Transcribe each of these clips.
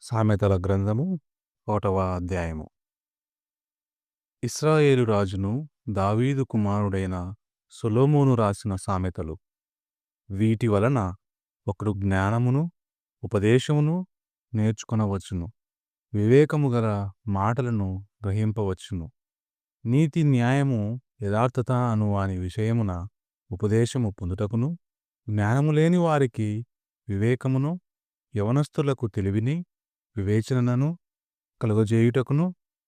సామెతల గ్రంథము 1వ అధ్యాయము. ఇశ్రాయేలు రాజును దావీదు కుమారుడైన సొలొమోను రాసిన సామెతలు. వీటి వలన ఒకడు జ్ఞానమును ఉపదేశమును నేర్చుకొనవచ్చును. వివేకము గల మాటలను గ్రహింపవచ్చును. నీతి న్యాయము యథార్థత అను వాని విషయమున ఉపదేశము పొందుటకును, జ్ఞానము లేని వారికి వివేకమును, యవనస్తులకు తెలివిని వివేచనను కలుగజేయుటకును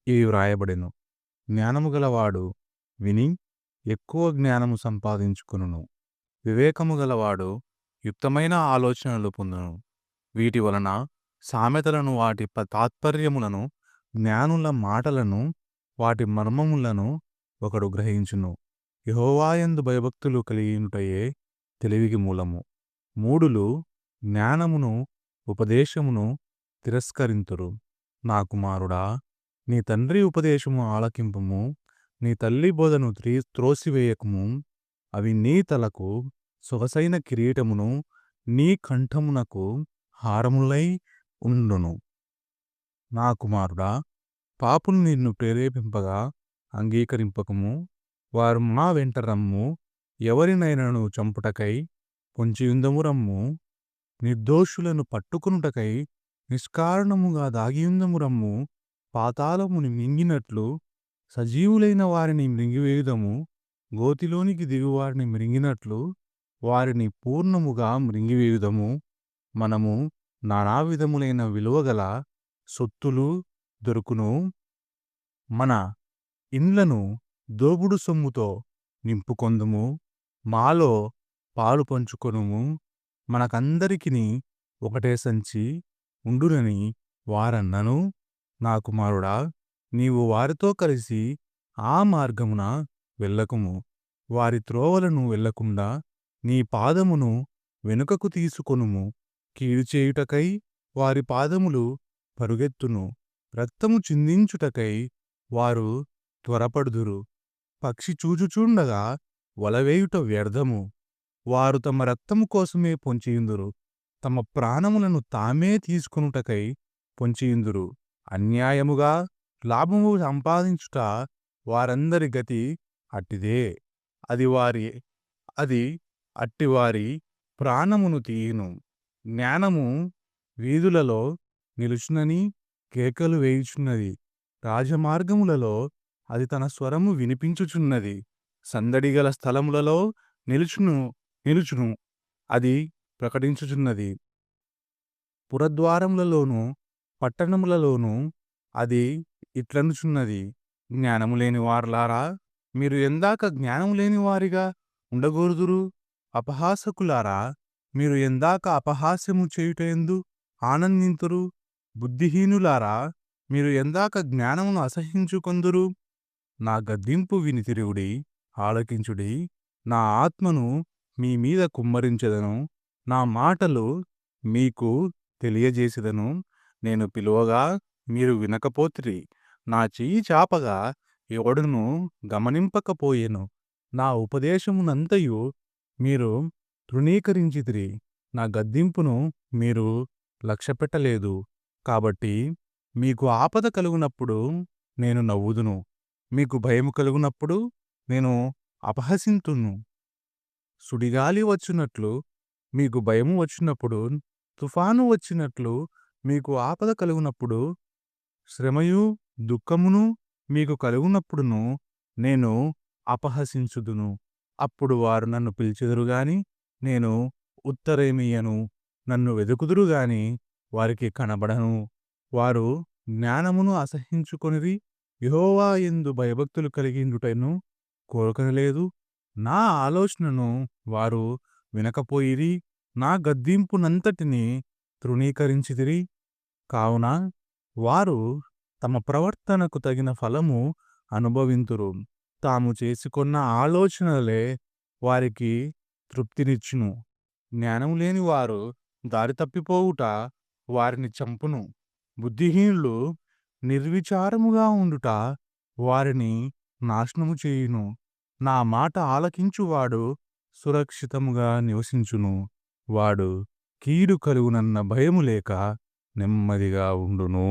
ఇవి వ్రాయబడెను. జ్ఞానము గలవాడు విని ఎక్కువ జ్ఞానము సంపాదించుకొనును. వివేకము గలవాడు యుక్తమైన ఆలోచనలు పొందును. వీటి వలన సామెతలను, వాటి తాత్పర్యములను, జ్ఞానుల మాటలను, వాటి మర్మములను ఒకడు గ్రహించును. యెహోవాయందు భయభక్తులు కలిగియుండుటయే తెలివికి మూలము. మూఢులు జ్ఞానమును ఉపదేశమును తిరస్కరింతురు. నా కుమారుడా, నీ తండ్రి ఉపదేశము ఆలకింపుము. నీ తల్లి బోధను త్రోసివేయకుము. అవి నీ తలకు సొగసైన కిరీటమును, నీ కంఠమునకు హారములై ఉండును. నా కుమారుడా, పాపులు నిన్ను ప్రేరేపింపగా అంగీకరింపకము. వారు మా వెంట రమ్ము, ఎవరినైనను చంపుటకై పొంచియుందము రమ్ము, నిర్దోషులను పట్టుకొనుటకై నిష్కారణముగా దాగియుందము రమ్ము. పాతాళముని మింగినట్లు సజీవులైన వారిని మృంగివేయుదము. గోతిలోనికి దిగువారిని మృంగినట్లు వారిని పూర్ణముగా మృంగివేయుదము. మనము నానా విధములైన విలువగల సొత్తులు దొరుకును. మన ఇండ్లను దోబుడు సొమ్ముతో నింపుకొందుము. మాలో పాలు పంచుకొనుము. మనకందరికిని ఒకటే సంచి ఉండునని వారన్నను. నా కుమారుడా, నీవు వారితో కలిసి ఆ మార్గమున వెళ్ళకుము. వారి త్రోవలను వెళ్ళకుండా నీ పాదమును వెనుకకు తీసుకొనుము. కీడు చేయుటకై వారి పాదములు పరుగెత్తును. రక్తము చిందించుటకై వారు త్వరపడుదురు. పక్షి చూచుచుండగా వలవేయుట వ్యర్థము. వారు తమ రక్తము కోసమే పొంచియుందురు. తమ ప్రాణములను తామే తీసుకొనుటకై పొంచియుందురు. అన్యాయముగా లాభము సంపాదించుట వారందరి గతి అట్టిదే. అది అట్టివారి ప్రాణమును తీయును. జ్ఞానము వీధులలో నిలుచునని కేకలు వేయుచున్నది. రాజమార్గములలో అది తన స్వరము వినిపించుచున్నది. సందడిగల స్థలములలో నిలుచును అది ప్రకటించుచున్నది. పురద్వారములలోను పట్టణములలోను అది ఇట్లనుచున్నది. జ్ఞానము లేని వారలారా, మీరు ఎందాక జ్ఞానము లేని వారిగా ఉండగోరుదురు? అపహాసకులారా, మీరు ఎందాక అపహాస్యము చేయుటయందు ఆనందింతురు? బుద్ధిహీనులారా, మీరు ఎందాక జ్ఞానమును అసహ్యించుకొందురు? నా గద్దింపు విని తిరుగుడి, ఆలకించుడి. నా ఆత్మను మీ మీద కుమ్మరించెదను. నా మాటలు మీకు తెలియజేసెదను. నేను పిలువగా మీరు వినకపోతిరి. నా చెయ్యి చాపగా ఎవడును గమనింపకపోయెను. నా ఉపదేశమునంతయు మీరు తృణీకరించితిరి. నా గద్దింపును మీరు లక్ష్యపెట్టలేదు. కాబట్టి మీకు ఆపద కలుగునప్పుడు నేను నవ్వుదును. మీకు భయము కలుగునప్పుడు నేను అపహసింతును. సుడిగాలి వచ్చినట్లు మీకు భయము వచ్చినప్పుడు, తుఫాను వచ్చినట్లు మీకు ఆపద కలుగునప్పుడు, శ్రమయు దుఃఖమును మీకు కలుగునప్పుడును నేను అపహసించుదును. అప్పుడు వారు నన్ను పిలిచెదరు గాని నేను ఉత్తరమియ్యను. నన్ను వెదుకుదురు గాని వారికి కనబడను. వారు జ్ఞానమును అసహ్యించుకొనిరి. యెహోవా యందు భయభక్తులు కలిగిండుటను కోరుకొనలేదు. నా ఆలోచనను వారు వినకపోయిరి. నా గద్దింపునంతటిని తృణీకరించితిరి. కావున వారు తమ ప్రవర్తనకు తగిన ఫలము అనుభవింతురు. తాము చేసుకొన్న ఆలోచనలే వారికి తృప్తినిచ్చును. జ్ఞానము లేని వారు దారి తప్పిపోవుట వారిని చంపును. బుద్ధిహీనులు నిర్విచారముగా ఉండుట వారిని నాశనము చేయును. నా మాట ఆలకించువాడు సురక్షితముగా నివసించును. వాడు కీడు కలుగునన్న భయము లేక నెమ్మదిగా ఉండును.